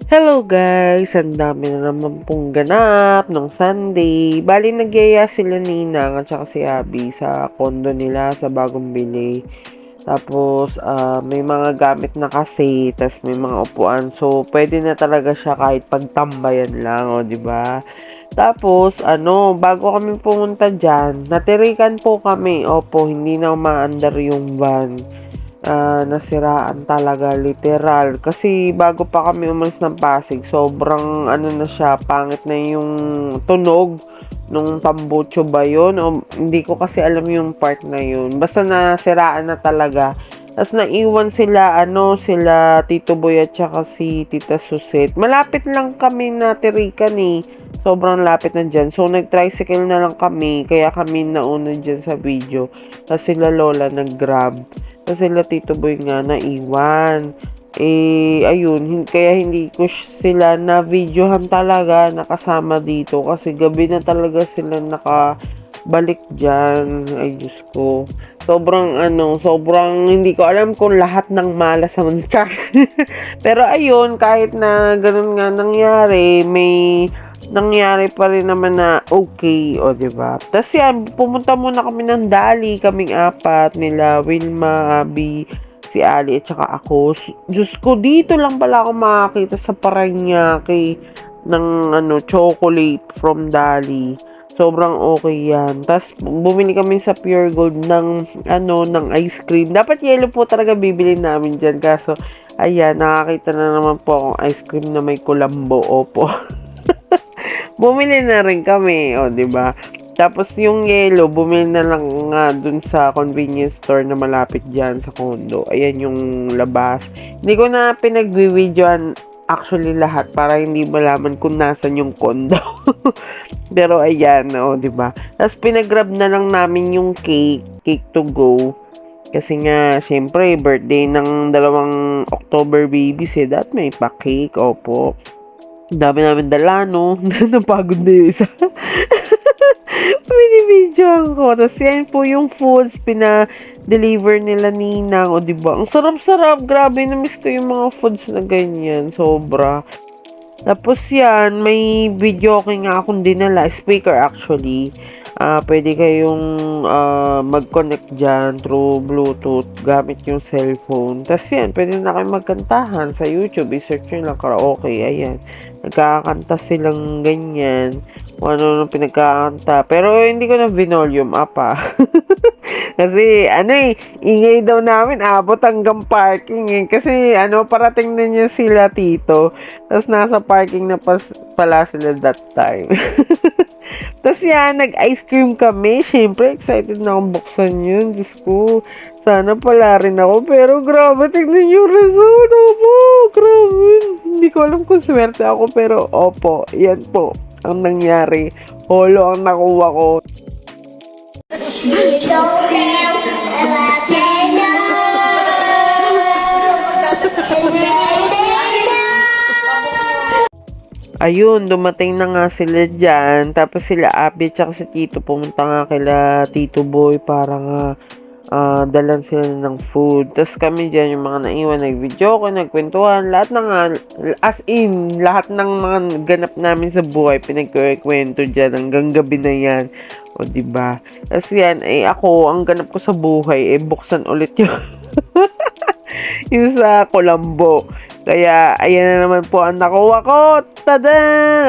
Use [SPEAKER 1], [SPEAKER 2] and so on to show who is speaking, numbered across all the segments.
[SPEAKER 1] Hello guys! Ang dami na naman pong ganap nung Sunday. Bali nagyaya sila Ninang at saka si Abby sa condo nila sa bagong bili. Tapos may mga gamit na kasi, tas may mga upuan. So pwede na talaga siya kahit pagtambayan lang, o di ba? Tapos bago kami pumunta diyan, natirikan po kami. Opo, hindi na umaandar yung van. Nasiraan talaga literal kasi bago pa kami umalis ng Pasig sobrang na siya, pangit na yung tunog nung tambucho ba yun o hindi ko kasi alam yung part na yun, basta nasiraan na talaga. Tapos naiwan sila Tito Boy at saka si Tita Suset. Malapit lang kami natirikan eh. Sobrang lapit na dyan. So, nag-tricycle na lang kami. Kaya kami nauna dyan sa video. Tapos sila Lola nag-grab. Tapos sila Tito Boy nga naiwan. Ayun. Kaya hindi ko sila na-videohan talaga nakasama dito. Kasi gabi na talaga sila nakabalik dyan. Ay, Diyos ko. Sobrang hindi ko alam kung lahat ng malas sa char. Pero ayun, kahit na ganun nga nangyari, may nangyari pa rin naman na okay, o di ba? Tapos yan, pumunta muna kami ng Dali, kaming apat, nila Wilma, Abby, si Ali at saka ako. Diyos ko, dito lang pala ako makakita sa Paranaque ng chocolate from Dali. Sobrang okay yan. Tapos, bumili kami sa Pure Gold ng ice cream. Dapat yellow po talaga bibili namin dyan. Kaso, ayan, nakakita na naman po akong ice cream na may kulambo. Opo. Bumili na rin kami, o, di ba? Tapos yung yellow, bumili na lang nga dun sa convenience store na malapit diyan sa condo. Ayan yung labas. Hindi ko na pinag-videoan actually lahat para hindi malaman kung nasan yung condo. Pero ayan, o, di ba? Tapos pinag-grab na lang namin yung cake to go. Kasi nga, syempre, birthday ng dalawang October babies that may pa-cake, opo. Dami namin dala, no? Napagod na yung isa. Binibidyoan ko. Tapos yan po yung foods pina-deliver nila Ninang. O diba? Ang sarap-sarap. Grabe, na-miss ko yung mga foods na ganyan. Sobra. Tapos yan, may video okay nga akong dinala. Speaker actually. Pwede kayong mag-connect dyan through Bluetooth gamit yung cellphone. Tapos yan, pwede na kayo magkantahan sa YouTube. I-search nyo lang karaoke. Ayan. Nagkakanta silang ganyan. Kung ano nung pinagkakanta. Pero hindi ko na volume up Kasi ingay daw namin. Abot hanggang parking eh. Kasi parating na niya sila tito. Tapos nasa parking na pala sila that time. Tapos yan, nag-ice cream kami. Siyempre, excited na akong buksan yun. Diyos ko, sana pala rin ako. Pero grabe, tignan yung result. Opo, grabe. Hindi ko alam kung swerte ako. Pero opo, yan po ang nangyari. Holo ang nakuha ko. Ayun, dumating na nga sila dyan. Tapos sila Abby tsaka si Tito pumunta nga kila Tito Boy para nga dalan sila ng food. Tapos kami dyan, yung mga naiwan, nag-video ko, nagkwentuhan, lahat na nga, as in, lahat ng mga ganap namin sa buhay, pinagkwento dyan hanggang gabi na yan. O, diba? Tapos yan, ako, ang ganap ko sa buhay, buksan ulit yung yung sa Colombo. Kaya, ayan na naman po ang nakuha ko. Tada!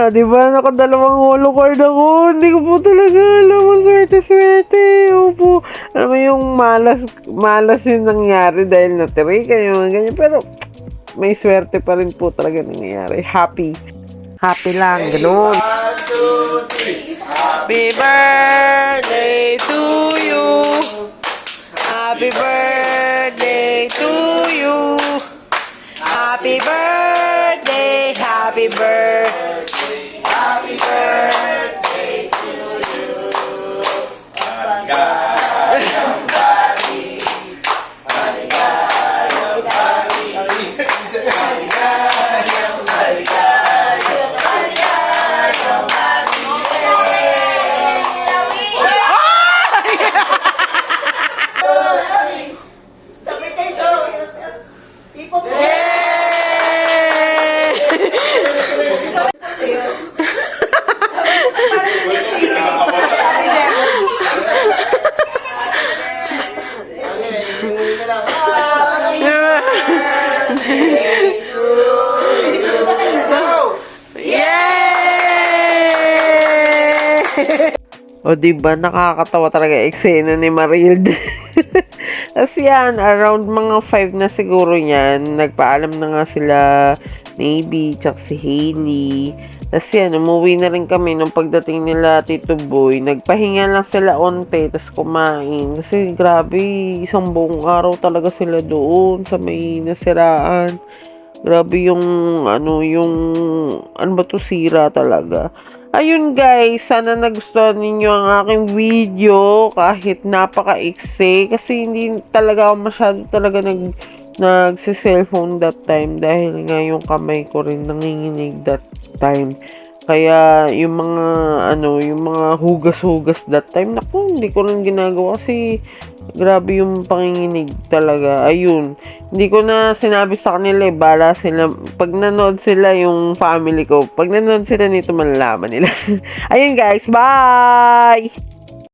[SPEAKER 1] O, diba? Nakadalawang holo card ako. Hindi ko po talaga alam. Ang swerte-swerte. Opo. Alam mo yung malas yung nangyari dahil natiri kayo. Ganyan. Pero, may swerte pa rin po talaga nangyayari. Happy. Happy lang. Ganun. 1, 2, 3. Happy birthday to you. Happy birthday to you. Happy birthday, happy birthday, happy birthday to you. Maligayang bati, maligayang bati, maligayang, maligayang, maligayang bati. O, di ba nakakatawa talaga eksena ni Marilde. Tas yan, around mga 5 na siguro yan, nagpaalam na nga sila Navy, tsaka si Hailey. Tas yan, umuwi na rin kami nung pagdating nila Tito Boy. Nagpahinga lang sila onte, tas kumain. Kasi grabe, isang buong araw talaga sila doon sa may nasiraan. Grabe yung ano ba 'to, sira talaga. Ayun guys, sana nagustuhan ninyo ang aking video kahit napaka-iksi kasi hindi talaga ako masyado talaga nagse-cellphone that time dahil nga yung kamay ko rin nanginginig that time. Kaya yung mga yung mga hugas-hugas that time, naku, hindi ko rin ginagawa kasi grabe yung panginginig talaga. Ayun, hindi ko na sinabi sa kanila, bala sila. Pag nanood sila yung family ko, pag nanood sila nito, malalaman nila. Ayun guys, bye!